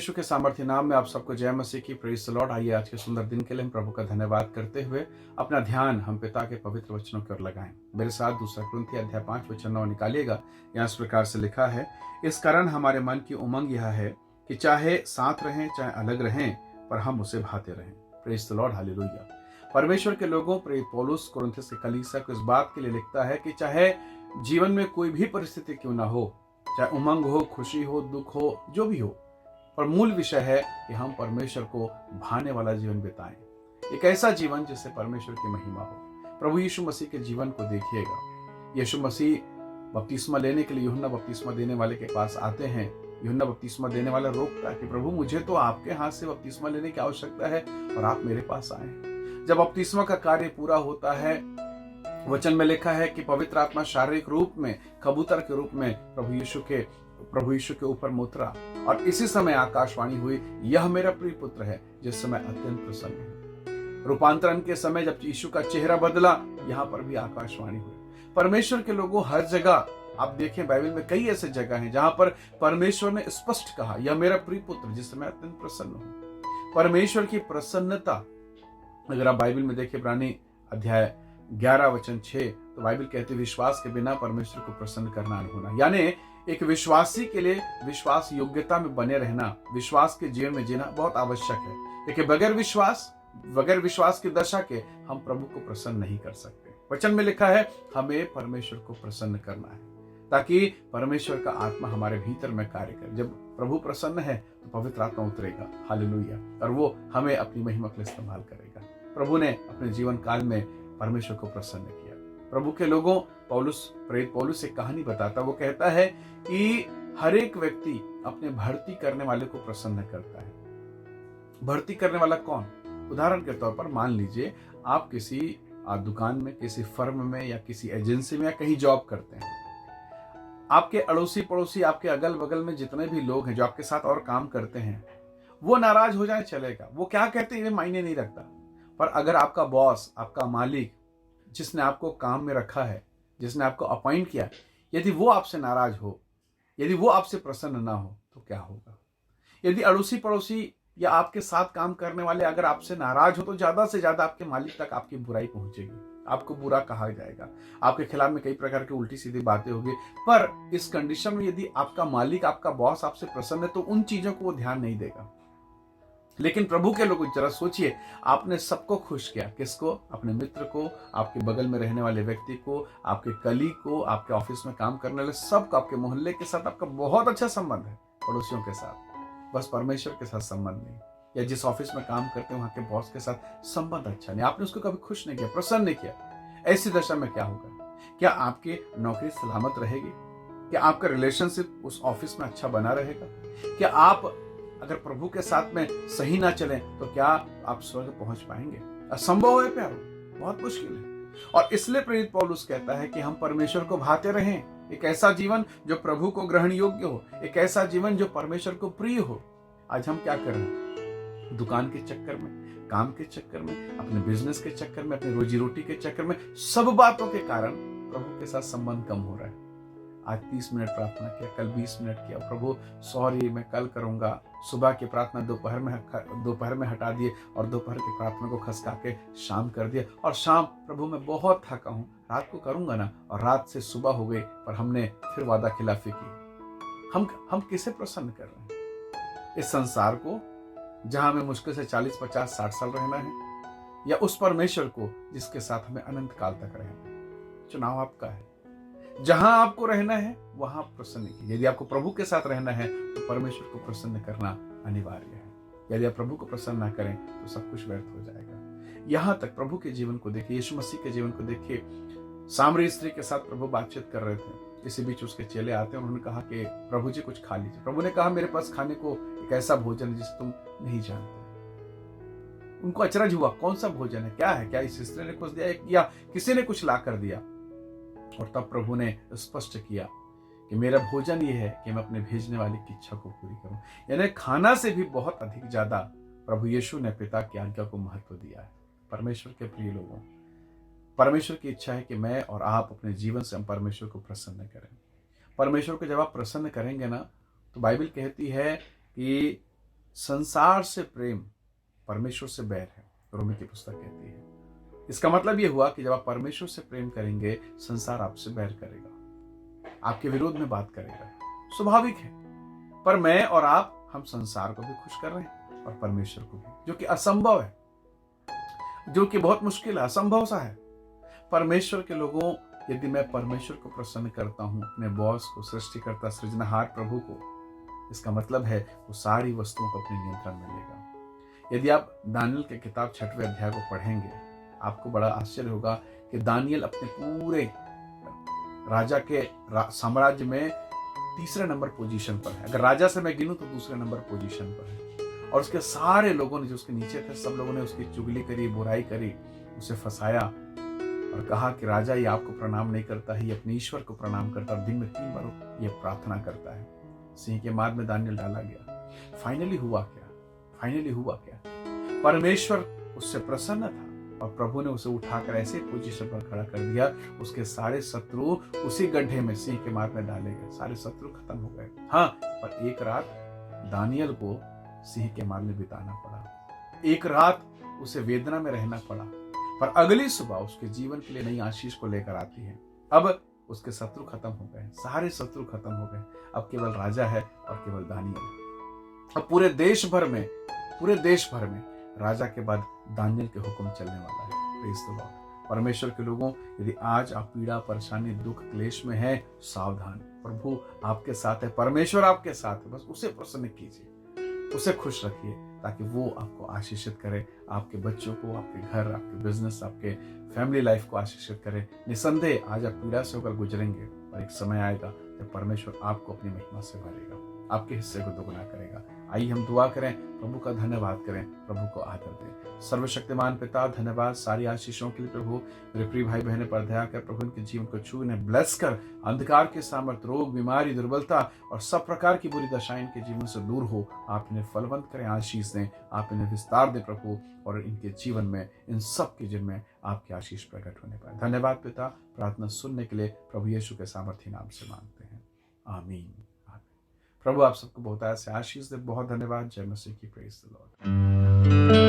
यीशु के सामर्थ्य नाम में आप सबको जय मसीह की। Praise the Lord. आइए आज के सुंदर दिन के लिए हम प्रभु का धन्यवाद करते हुए अपना ध्यान हम पिता के पवित्र वचनों की ओर लगाएं। मेरे साथ 2 कुरिन्थियों अध्याय 5 वचन 9 निकालिएगा। यहाँ इस प्रकार से लिखा है, इस कारण हमारे मन की उमंग यह है कि चाहे साथ रहें चाहे अलग रहें, पर हम उसे भाते रहें। Praise the Lord, hallelujah. परमेश्वर के लोगों, प्रेरित पौलुस कुरिन्थियों के कलीसिया को इस बात के लिए लिखता है कि चाहे जीवन में कोई भी परिस्थिति क्यों ना हो, चाहे उमंग हो, खुशी हो, दुख हो, जो भी हो, पर मूल विषय है कि हम परमेश्वर को भाने वाला जीवन बिताएं। एक ऐसा जीवन जिससे परमेश्वर की महिमा हो। प्रभु यीशु मसीह के जीवन को देखिएगा। यीशु मसीह बपतिस्मा लेने के लिए यूहन्ना बपतिस्मा देने वाले के पास आते हैं। यूहन्ना बपतिस्मा देने वाला रोकता है कि प्रभु, मुझे तो आपके हाथ से बपतिस्मा लेने की आवश्यकता है और आप मेरे पास आए। जब बपतिस्मा का कार्य पूरा होता है, वचन में लिखा है कि पवित्र आत्मा शारीरिक रूप में, कबूतर के रूप में प्रभु यीशु के ऊपर उतरा और इसी समय आकाशवाणी हुई, यह मेरा प्रिय पुत्र है जिससे मैं अत्यंत प्रसन्न हूं। रूपांतरण के समय जब यीशु का चेहरा बदला, यहां पर भी आकाशवाणी हुई। परमेश्वर के लोगों, हर जगह आप देखें, बाइबल में कई ऐसे जगह हैं जहां पर परमेश्वर ने स्पष्ट कहा, यह मेरा प्रिय पुत्र जिससे मैं अत्यंत प्रसन्न हूं। परमेश्वर की प्रसन्नता अगर आप बाइबल में देखें, इब्रानी अध्याय 11 वचन 6, तो बाइबल कहती है, विश्वास के बिना परमेश्वर को प्रसन्न करना नहीं होना। यानी एक विश्वासी के लिए विश्वास योग्यता में बने रहना, विश्वास के जीवन में जीना बहुत आवश्यक है। क्योंकि बगैर विश्वास की दशा के हम प्रभु को प्रसन्न नहीं कर सकते। वचन में लिखा है, हमें परमेश्वर को प्रसन्न करना है ताकि परमेश्वर का आत्मा हमारे भीतर में कार्य करे। जब प्रभु प्रसन्न है तो पवित्र आत्मा उतरेगा, हालेलुया, और वो हमें अपनी महिमा के लिए इस्तेमाल करेगा। प्रभु ने अपने जीवन काल में परमेश्वर को प्रसन्न किया। प्रभु के लोगों, प्रेरित पौलुस एक कहानी बताता, वो कहता है कि हर एक व्यक्ति अपने भर्ती करने वाले को प्रसन्न करता है। भर्ती करने वाला कौन? उदाहरण के तौर पर मान लीजिए आप किसी दुकान में, किसी फर्म में या किसी एजेंसी में या कहीं जॉब करते हैं। आपके अड़ोसी पड़ोसी, आपके अगल बगल में जितने भी लोग हैं जो आपके साथ और काम करते हैं, वो नाराज हो जाए चलेगा, वो क्या कहते हैं ये मायने नहीं रखता। पर अगर आपका बॉस, आपका मालिक, जिसने आपको काम में रखा है, जिसने आपको अपॉइंट किया, यदि वो आपसे नाराज हो, यदि वो आपसे प्रसन्न ना हो, तो क्या होगा? यदि अड़ोसी पड़ोसी या आपके साथ काम करने वाले अगर आपसे नाराज हो, तो ज्यादा से ज्यादा आपके मालिक तक आपकी बुराई पहुंचेगी, आपको बुरा कहा जाएगा, आपके खिलाफ में कई प्रकार की उल्टी सीधी बातें होगी। पर इस कंडीशन में यदि आपका मालिक, आपका बॉस आपसे प्रसन्न है, तो उन चीजों को वो ध्यान नहीं देगा। लेकिन प्रभु के लोगों, जरा सोचिए, आपने सबको खुश किया। किसको? अपने मित्र को, आपके बगल में रहने वाले व्यक्ति को, आपके कलीग को, आपके ऑफिस में काम करने वाले सबको, आपके मोहल्ले के साथ आपका बहुत अच्छा संबंध है, पड़ोसियों के साथ। बस परमेश्वर के साथ संबंध नहीं, या जिस ऑफिस में काम करते हैं वहां के बॉस के साथ संबंध अच्छा नहीं, आपने उसको कभी खुश नहीं किया, प्रसन्न नहीं किया। ऐसी दशा में क्या होगा? क्या आपकी नौकरी सलामत रहेगी? क्या आपका रिलेशनशिप उस ऑफिस में अच्छा बना रहेगा? क्या आप अगर प्रभु के साथ में सही ना चलें तो क्या आप स्वर्ग पहुंच पाएंगे? असंभव है प्यारो, बहुत मुश्किल है। और इसलिए प्रेरित पौलुस कहता है कि हम परमेश्वर को भाते रहें। एक ऐसा जीवन जो प्रभु को ग्रहण योग्य हो, एक ऐसा जीवन जो परमेश्वर को प्रिय हो। आज हम क्या कर रहे हैं? दुकान के चक्कर में, काम के चक्कर में, अपने बिजनेस के चक्कर में, अपनी रोजी रोटी के चक्कर में, सब बातों के कारण प्रभु के साथ संबंध कम हो रहा है। आज 30 मिनट प्रार्थना किया, कल 20 मिनट किया, प्रभु सॉरी मैं कल करूंगा। सुबह की प्रार्थना दोपहर में हटा दिए और दोपहर की प्रार्थना को खसका के शाम कर दिया, और शाम प्रभु मैं बहुत थका हूं, रात को करूंगा ना, और रात से सुबह हो गई पर हमने फिर वादा खिलाफी की। हम किसे प्रसन्न कर रहे हैं? इस संसार को जहां हमें मुश्किल से 40, 50, 60 साल रहना है, या उस परमेश्वर को जिसके साथ हमें अनंत काल तक रहना है? चुनाव आपका है। जहां आपको रहना है वहां प्रसन्न कीजिए। यदि आपको प्रभु के साथ रहना है तो परमेश्वर को प्रसन्न करना अनिवार्य है। यदि आप प्रभु को प्रसन्न ना करें तो सब कुछ व्यर्थ हो जाएगा। यहां तक प्रभु के जीवन को देखिए, यीशु मसीह के जीवन को देखिए। सामरी स्त्री के साथ प्रभु बातचीत कर रहे थे, इसी बीच उसके चेले आते हैं, उन्होंने कहा कि प्रभु जी कुछ खा लीजिए। प्रभु ने कहा, मेरे पास खाने को एक ऐसा भोजन है जिसे तुम नहीं जानते। उनको अचरज हुआ, कौन सा भोजन है, क्या है? क्या इस स्त्री ने कुछ दिया या किसी ने कुछ ला कर दिया? और तब प्रभु ने स्पष्ट किया कि मेरा भोजन ये है कि मैं अपने भेजने वाले की इच्छा को पूरी करूं। यानी खाना से भी बहुत अधिक ज्यादा प्रभु यीशु ने पिता की आज्ञा को महत्व दिया है। परमेश्वर के प्रिय लोगों, परमेश्वर की इच्छा है कि मैं और आप अपने जीवन से हम परमेश्वर को प्रसन्न करें। परमेश्वर को जब आप प्रसन्न करेंगे ना, तो बाइबल कहती है कि संसार से प्रेम परमेश्वर से बैर है, रोमी की पुस्तक कहती है। इसका मतलब यह हुआ कि जब आप परमेश्वर से प्रेम करेंगे, संसार आपसे बैर करेगा, आपके विरोध में बात करेगा, स्वाभाविक है। पर मैं और आप, हम संसार को भी खुश कर रहे हैं और परमेश्वर को भी, जो कि असंभव है, जो कि बहुत मुश्किल है, असंभव सा है। परमेश्वर के लोगों, यदि मैं परमेश्वर को प्रसन्न करता हूं, अपने बॉस को, सृष्टिकर्ता सृजनहार प्रभु को, इसका मतलब है वो सारी वस्तुओं को अपने नियंत्रण में लेगा। यदि आप दानियल के किताब 6वें अध्याय को पढ़ेंगे, आपको बड़ा आश्चर्य होगा कि दानियल अपने पूरे राजा के साम्राज्य में तीसरे नंबर पोजीशन पर है। अगर राजा से मैं गिनूं तो दूसरे नंबर पोजीशन पर है। और उसके सारे लोगों ने, जो उसके नीचे थे, सब लोगों ने उसकी चुगली करी, बुराई करी, उसे फंसाया और कहा कि राजा ये आपको प्रणाम नहीं करता है, ये अपने ईश्वर को प्रणाम करता है, दिन में 3 बार ये प्रार्थना करता है। सिंह के माद में दानियल डाला गया। फाइनली हुआ क्या? परमेश्वर उससे प्रसन्न था और प्रभु ने उसे उठाकर ऐसे पोजीशन पर खड़ा कर दिया, उसके सारे शत्रु उसी गड्ढे में, सिंह के माद में डाले गए, सारे शत्रु खत्म हो गए। हाँ, पर एक रात दानियल को सिंह के माद में बिताना पड़ा, एक रात उसे वेदना में रहना पड़ा, पर अगली सुबह उसके जीवन के लिए नई आशीष को लेकर आती है। अब उसके शत्रु खत्म हो गए, सारे शत्रु खत्म हो गए, अब केवल राजा है और केवल दानियल। अब पूरे देश भर में राजा के बाद दानियल के हुक्म चलने वाला है। Praise the Lord. परमेश्वर के लोगों, यदि आज आप पीड़ा, परेशानी, दुख, क्लेश में हैं, सावधान, प्रभु आपके साथ है, परमेश्वर आपके साथ है। बस उसे प्रसन्न कीजिए, उसे खुश रखिए, ताकि वो आपको आशीषित करे, आपके बच्चों को, आपके घर, आपके बिजनेस, आपके फैमिली लाइफ को आशीषित करे। निसंदेह आज आप पीड़ा से होकर गुजरेंगे, और एक समय आएगा जब परमेश्वर आपको अपनी महिमा से भरेगा, आपके हिस्से को दोगुना करेगा। आइए हम दुआ करें, प्रभु का धन्यवाद करें, प्रभु को आदर दें। सर्वशक्तिमान पिता, धन्यवाद सारी आशीषों के लिए प्रभु। मेरे प्रिय भाई बहने पर दया कर, प्रभु इनके जीवन को छू, इन्हें ब्लेस कर, अंधकार के सामर्थ, रोग, बीमारी, दुर्बलता और सब प्रकार की बुरी दशाएं इनके जीवन से दूर हो। आप इन्हें फलवंत करें, आशीष दें, आप इन्हें विस्तार दें प्रभु, और इनके जीवन में, इन सब के जीवन में आपकी आशीष प्रकट होने पाए। धन्यवाद पिता, प्रार्थना सुनने के लिए प्रभु यीशु के सामर्थी नाम से मांगते हैं, आमीन। प्रभु आप सबको बहुत से आशीष दे। बहुत धन्यवाद। जय मसीह की। Praise the Lord.